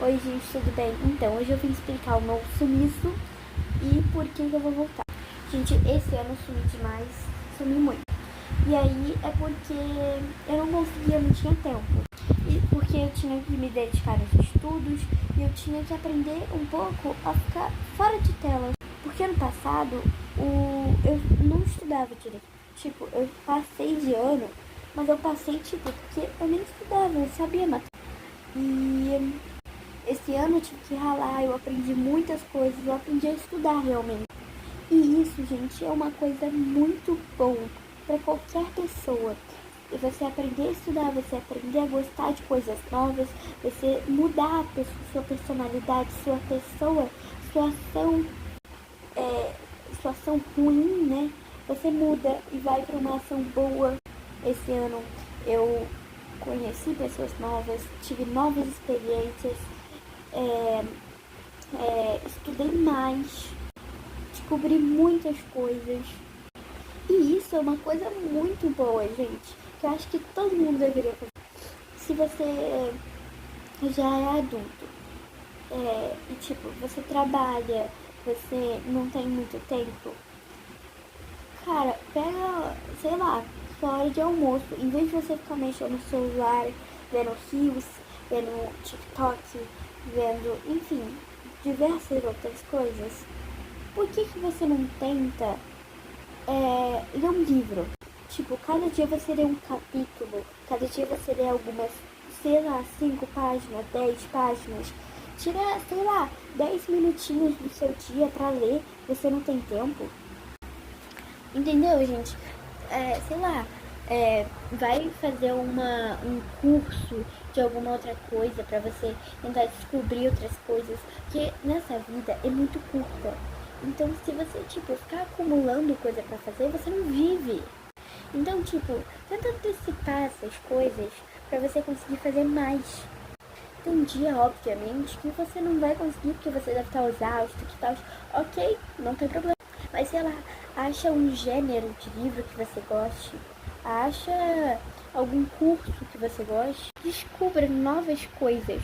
Oi gente, tudo bem? Então, hoje eu vim explicar o meu sumiço e por que eu vou voltar. Gente, esse ano eu sumi demais, sumi muito. E aí é porque eu não conseguia, não tinha tempo. E porque eu tinha que me dedicar aos estudos e eu tinha que aprender um pouco a ficar fora de tela. Porque ano passado eu não estudava direito. Tipo, eu passei de ano, mas eu passei porque eu nem estudava, eu sabia matemática. E esse ano eu tive que ralar, eu aprendi muitas coisas, eu aprendi a estudar realmente. E isso, gente, é uma coisa muito bom para qualquer pessoa. E você aprender a estudar, você aprender a gostar de coisas novas, você mudar a sua personalidade, sua pessoa, sua ação, sua ação ruim, né? Você muda e vai para uma ação boa. Esse ano eu conheci pessoas novas, tive novas experiências, estudei mais, descobri muitas coisas. E isso é uma coisa muito boa, gente, que eu acho que todo mundo deveria fazer. Se você já é adulto, e você trabalha, você não tem muito tempo, cara, pega, sei lá, sua hora de almoço, em vez de você ficar mexendo no celular, vendo Reels, vendo TikTok, vendo, enfim, diversas outras coisas, por que você não tenta ler um livro? Tipo, cada dia você lê um capítulo, cada dia você lê algumas, sei lá, 5 páginas, 10 páginas. Tira, sei lá, 10 minutinhos do seu dia pra ler, você não tem tempo? Entendeu, gente? Sei lá, vai fazer um curso de alguma outra coisa pra você tentar descobrir outras coisas, porque nessa vida é muito curta. Então, se você, ficar acumulando coisa pra fazer, você não vive. Então, tenta antecipar essas coisas pra você conseguir fazer mais. Tem um dia, obviamente, que você não vai conseguir porque você deve estar exausto, que tal. Ok, não tem problema. Mas, sei lá, acha um gênero de livro que você goste. Acha algum curso que você goste. Descubra novas coisas.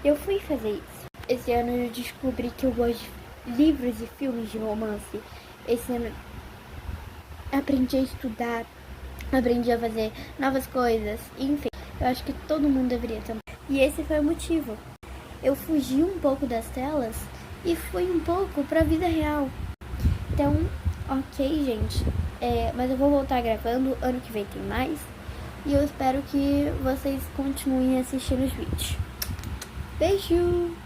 Eu fui fazer isso. Esse ano eu descobri que eu gosto de livros e filmes de romance. Esse ano aprendi a estudar, aprendi a fazer novas coisas, enfim, eu acho que todo mundo deveria também. E esse foi o motivo. Eu fugi um pouco das telas e fui um pouco pra vida real. Então, ok, gente, mas eu vou voltar gravando, ano que vem tem mais, e eu espero que vocês continuem assistindo os vídeos. Beijo!